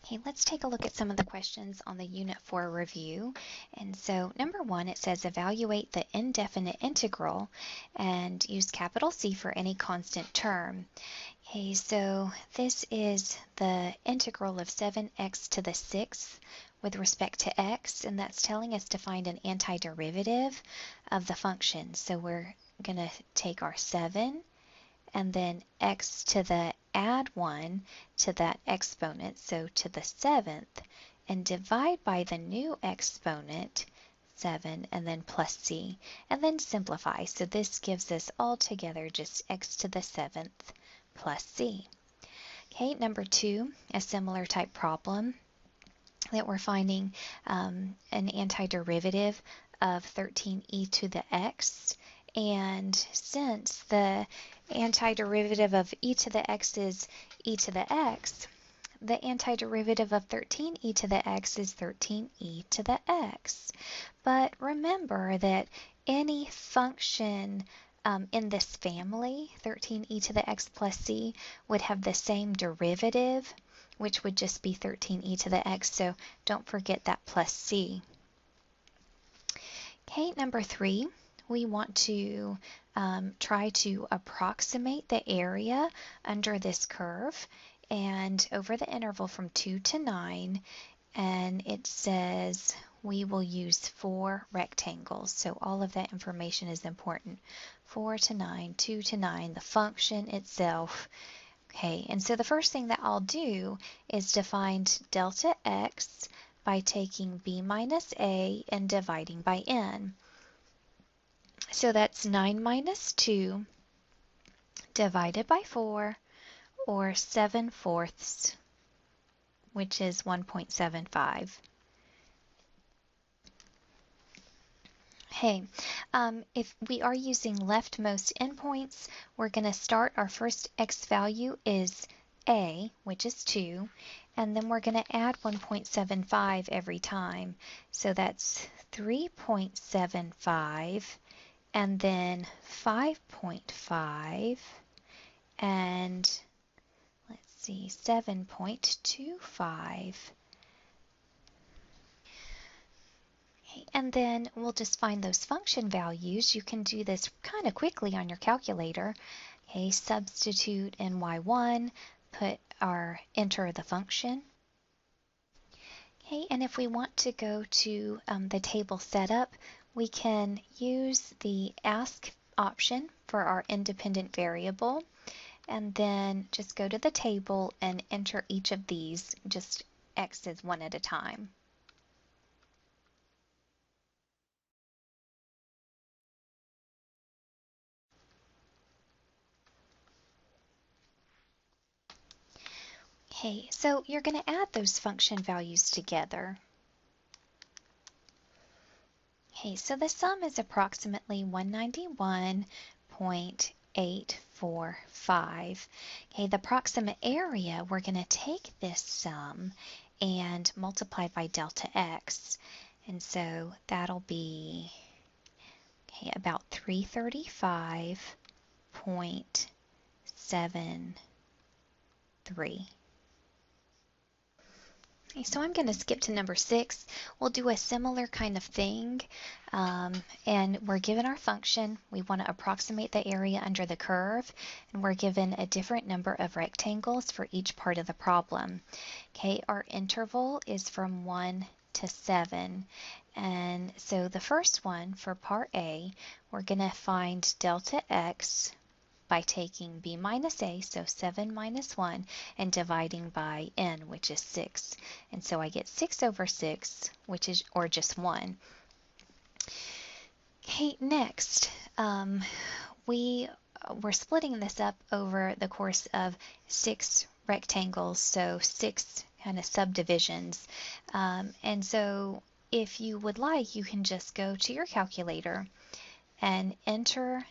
Okay, let's take a look at some of the questions on the Unit 4 review. And so number 1, it says evaluate the indefinite integral and use capital C for any constant term. Okay, so this is the integral of 7x to the 6th with respect to x, and that's telling us to find an antiderivative of the function. So we're going to take our 7 and then x to the add 1 to that exponent, so to the 7th, and divide by the new exponent, 7, and then plus c, and then simplify. So this gives us altogether just x to the 7th plus c. Okay, number 2, a similar type problem that we're finding an antiderivative of 13e to the x. And since the antiderivative of e to the x is e to the x, the antiderivative of 13e to the x is 13e to the x. But remember that any function in this family, 13e to the x plus c, would have the same derivative, which would just be 13e to the x, so don't forget that plus c. Okay, number 3, we want to try to approximate the area under this curve and over the interval from 2 to 9, and it says we will use 4 rectangles. So all of that information is important. 4 to 9, 2 to 9, the function itself. Okay, and so the first thing that I'll do is to find delta x by taking b minus a and dividing by n. So that's 9 minus 2 divided by 4, or 7/4, which is 1.75. Hey, if we are using leftmost endpoints, we're going to start, our first x value is a, which is 2, and then we're going to add 1.75 every time. So that's 3.75, and then 5.5, and let's see, 7.25. And then we'll just find those function values. You can do this kind of quickly on your calculator. Okay, substitute in y1, enter the function. Okay, and if we want to go to the table setup, we can use the ask option for our independent variable, and then just go to the table and enter each of these, just x's one at a time. Okay, so you're going to add those function values together. Okay, so the sum is approximately 191.845. Okay, the approximate area, we're going to take this sum and multiply by delta x. And so that'll be about 335.73. Okay, so I'm going to skip to number 6. We'll do a similar kind of thing, and we're given our function. We want to approximate the area under the curve, and we're given a different number of rectangles for each part of the problem. Okay, our interval is from 1 to 7, and so the first one for part A, we're going to find delta x by taking b minus a, so 7 minus 1, and dividing by n, which is 6. And so I get 6 over 6, which is, or just 1. Okay, next, we're splitting this up over the course of 6 rectangles, so 6 kind of subdivisions. And so if you would like, you can just go to your calculator and enter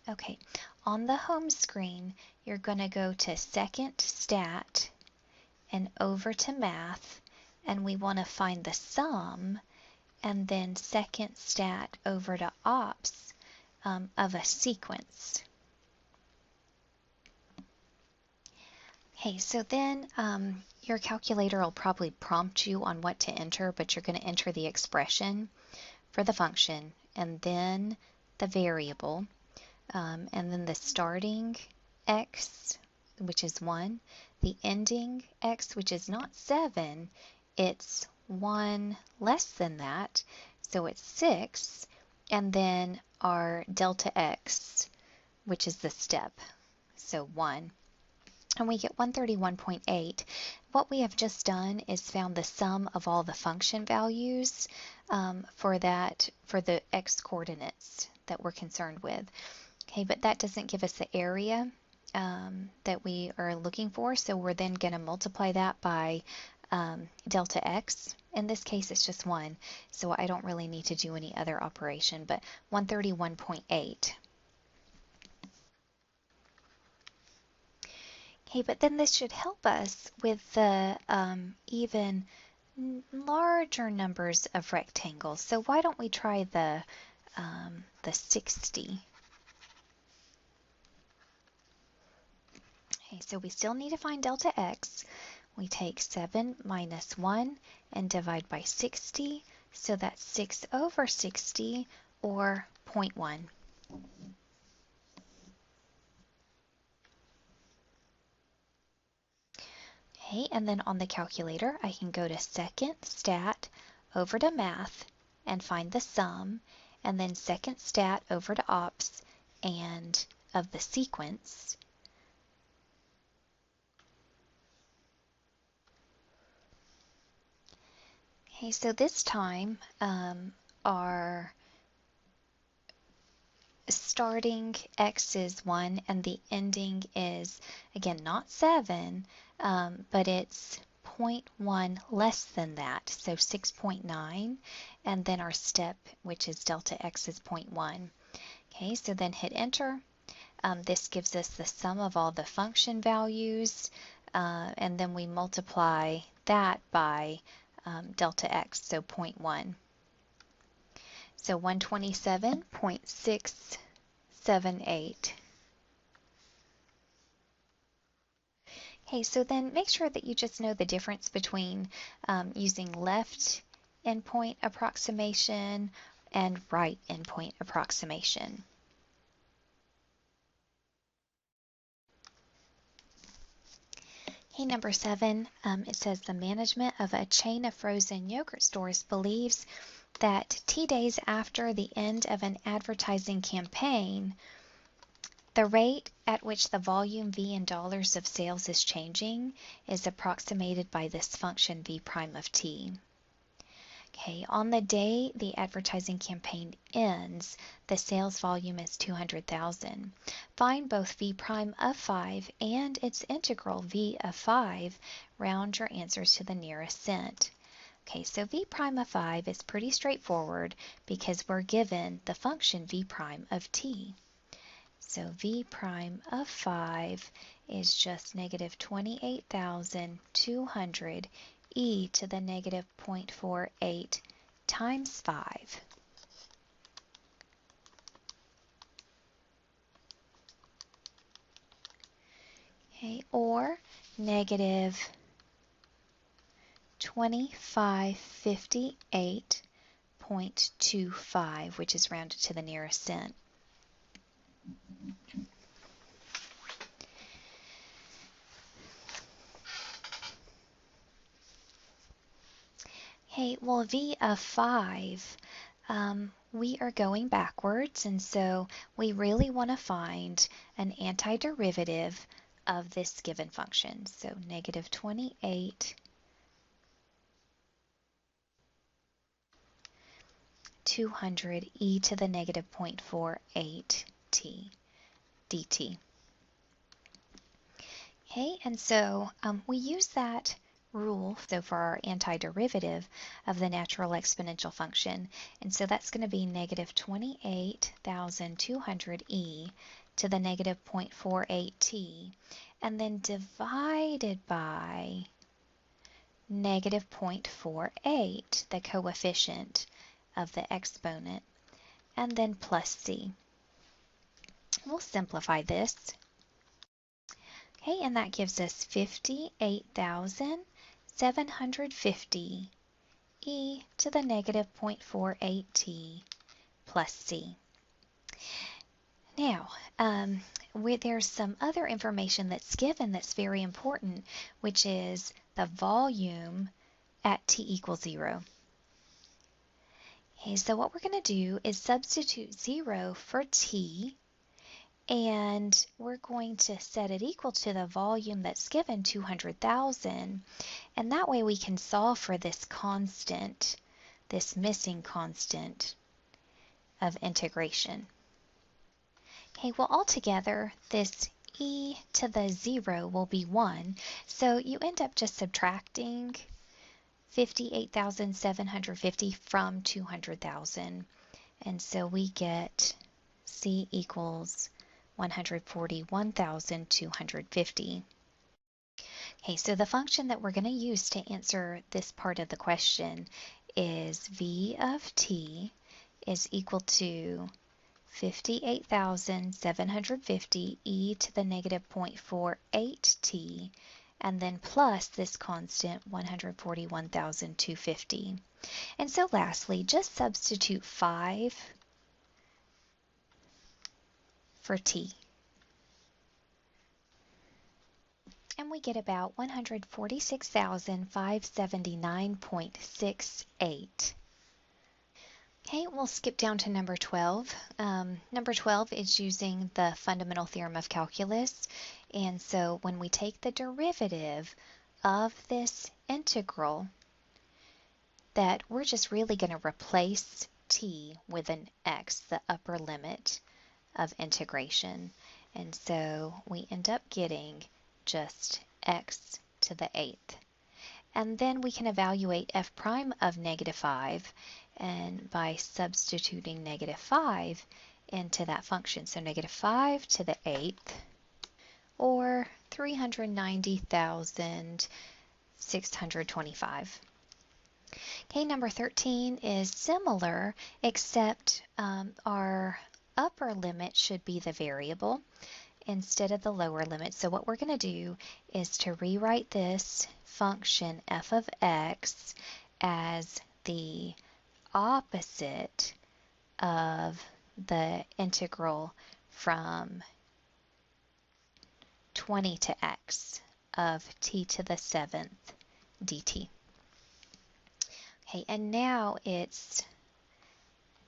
Okay, on the home screen, you're going to go to Second Stat and over to Math, and we want to find the sum, and then Second Stat over to Ops of a sequence. Okay, so then your calculator will probably prompt you on what to enter, but you're going to enter the expression for the function, and then the variable, and then the starting x, which is 1, the ending x, which is not 7, it's 1 less than that, so it's 6, and then our delta x, which is the step, so 1. And we get 131.8. What we have just done is found the sum of all the function values for the x coordinates that we're concerned with. Okay, but that doesn't give us the area that we are looking for, so we're then going to multiply that by delta x. In this case, it's just 1, so I don't really need to do any other operation, but 131.8. Okay, but then this should help us with the even larger numbers of rectangles. So why don't we try the 60? Okay, so we still need to find delta x. We take 7 minus 1 and divide by 60. So that's 6 over 60, or 0.1. Okay, and then on the calculator, I can go to second stat over to math and find the sum, and then second stat over to ops and of the sequence. Okay, so this time our starting x is 1 and the ending is, again, not 7, but it's 0.1 less than that, so 6.9, and then our step, which is delta x, is 0.1. Okay, so then hit enter. This gives us the sum of all the function values, and then we multiply that by delta x, so 0.1. So 127.678. Okay, so then make sure that you just know the difference between using left endpoint approximation and right endpoint approximation. Okay, number 7, it says the management of a chain of frozen yogurt stores believes that T days after the end of an advertising campaign, the rate at which the volume V in dollars of sales is changing is approximated by this function V prime of T. Okay, on the day the advertising campaign ends, the sales volume is 200,000. Find both V prime of 5 and its integral V of 5. Round your answers to the nearest cent. Okay, so V prime of 5 is pretty straightforward because we're given the function V prime of T. So V prime of 5 is just negative 28,200 e to the negative 0.48 times 5. Okay, or negative 2558.25, which is rounded to the nearest cent. Okay, well, V of 5, we are going backwards, and so we really want to find an antiderivative of this given function. So negative 28 200 e to the negative 0.48 t dt. Okay, and so we use that rule so for our antiderivative of the natural exponential function, and so that's going to be negative 28,200 e to the negative 0.48 t, and then divided by negative 0.48, the coefficient of the exponent, and then plus c. We'll simplify this. Okay, and that gives us 58,750 e to the negative 0.48t plus c. Now, there's some other information that's given that's very important, which is the volume at t equals 0. Okay, so what we're going to do is substitute 0 for t, and we're going to set it equal to the volume that's given, 200,000, and that way we can solve for this constant, this missing constant of integration. Okay, well, altogether, this e to the 0 will be 1, so you end up just subtracting 58,750 from 200,000, and so we get c equals 141,250. Okay, so the function that we're going to use to answer this part of the question is v of t is equal to 58,750 e to the negative 0.48t, and then plus this constant 141,250. And so lastly, just substitute 5 for t. And we get about 146,579.68. Okay, we'll skip down to number 12. Number 12 is using the fundamental theorem of calculus. And so when we take the derivative of this integral, that we're just really going to replace t with an x, the upper limit of integration. And so we end up getting just x to the 8th. And then we can evaluate f prime of negative 5 and by substituting negative 5 into that function. So negative 5 to the 8th, or 390,625. Okay, number 13 is similar, except our upper limit should be the variable instead of the lower limit. So what we're going to do is to rewrite this function f of x as the opposite of the integral from 20 to x of t to the 7th dt. Okay, and now it's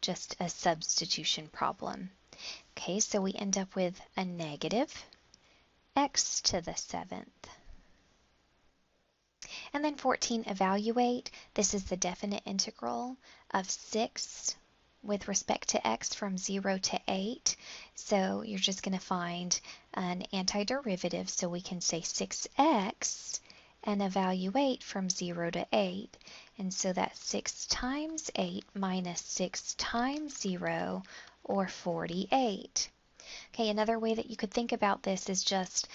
just a substitution problem. Okay, so we end up with a negative x to the 7th. And then 14, evaluate. This is the definite integral of 6 with respect to x from 0 to 8. So you're just going to find an antiderivative, so we can say 6x and evaluate from 0 to 8. And so that's 6 times 8 minus 6 times 0, or 48. Okay, another way that you could think about this is just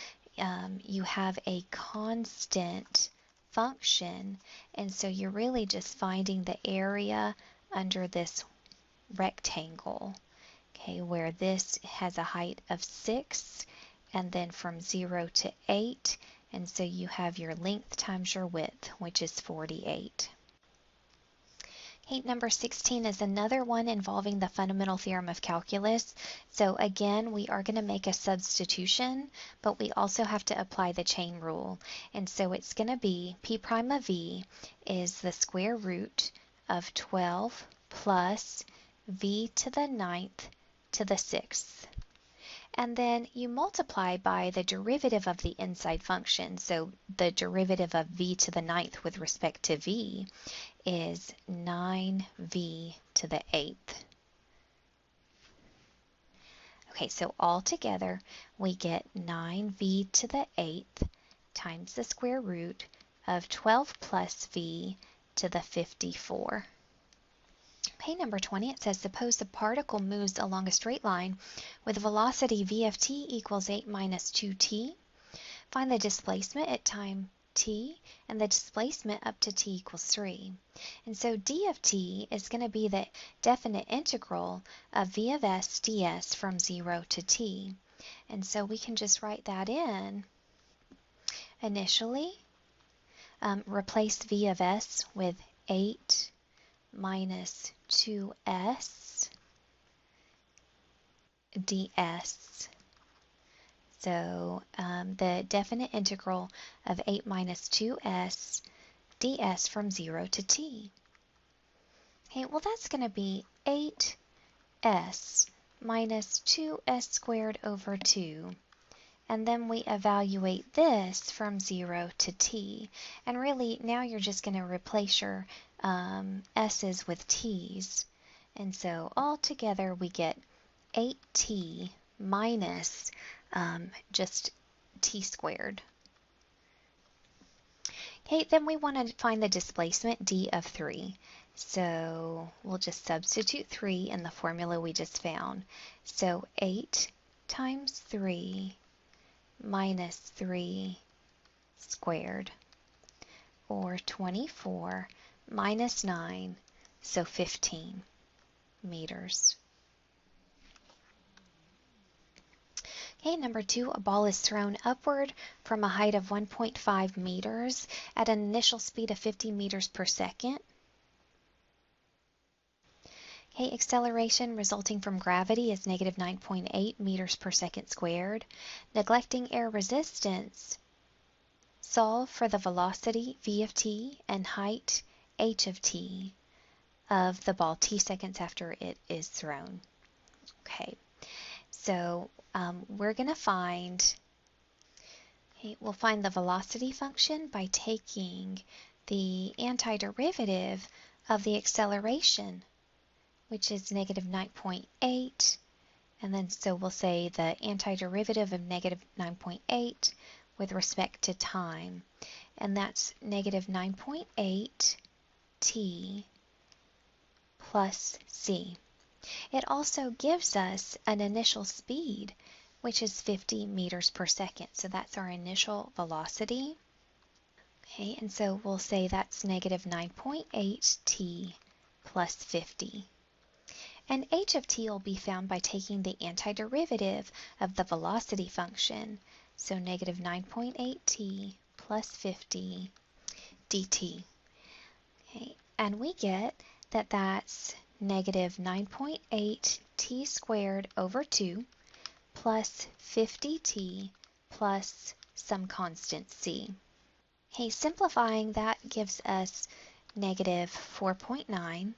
you have a constant function, and so you're really just finding the area under this rectangle, okay, where this has a height of 6 and then from 0 to 8, and so you have your length times your width, which is 48. Okay, number 16 is another one involving the fundamental theorem of calculus. So again, we are going to make a substitution, but we also have to apply the chain rule. And so it's going to be p prime of v is the square root of 12 plus v to the 9th to the 6th. And then you multiply by the derivative of the inside function. So the derivative of v to the 9th with respect to v is 9v to the 8th. Okay, so all together we get 9v to the 8th times the square root of 12 plus v to the 54. Okay, number 20, it says, suppose the particle moves along a straight line with a velocity v of t equals 8 minus 2t. Find the displacement at time t and the displacement up to t equals 3. And so d of t is going to be the definite integral of v of s ds from 0 to t. And so we can just write that in initially, replace v of s with 8 minus 2s ds. So the definite integral of 8 minus 2s ds from 0 to t. Okay, well that's going to be 8s minus 2s squared over 2. And then we evaluate this from 0 to t. And really, now you're just going to replace your s's with t's. And so altogether we get 8t minus just t squared. Okay, then we want to find the displacement d of 3. So we'll just substitute 3 in the formula we just found. So 8 times 3 minus 3 squared, or 24 minus 9, so 15 meters. Okay, number 2, a ball is thrown upward from a height of 1.5 meters at an initial speed of 50 meters per second. Okay, acceleration resulting from gravity is negative 9.8 meters per second squared. Neglecting air resistance, solve for the velocity v of t and height h of t of the ball t seconds after it is thrown. Okay, so we're going to find, we'll find the velocity function by taking the antiderivative of the acceleration, which is negative 9.8, and then so we'll say the antiderivative of negative 9.8 with respect to time, and that's negative 9.8 t plus c. It also gives us an initial speed, which is 50 meters per second, so that's our initial velocity. Okay, and so we'll say that's negative 9.8 t plus 50. And h of t will be found by taking the antiderivative of the velocity function. So negative 9.8 t plus 50 dt. Okay, and we get that that's negative 9.8 t squared over 2 plus 50t plus some constant c. Okay, simplifying that gives us negative 4.9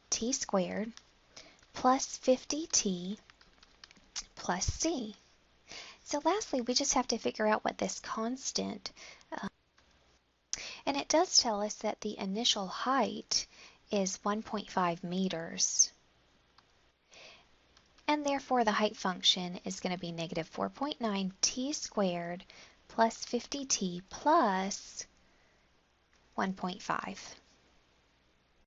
t squared plus 50t plus c. So lastly, we just have to figure out what this constant, and it does tell us that the initial height is 1.5 meters. And therefore the height function is going to be negative 4.9 t squared plus 50t plus 1.5.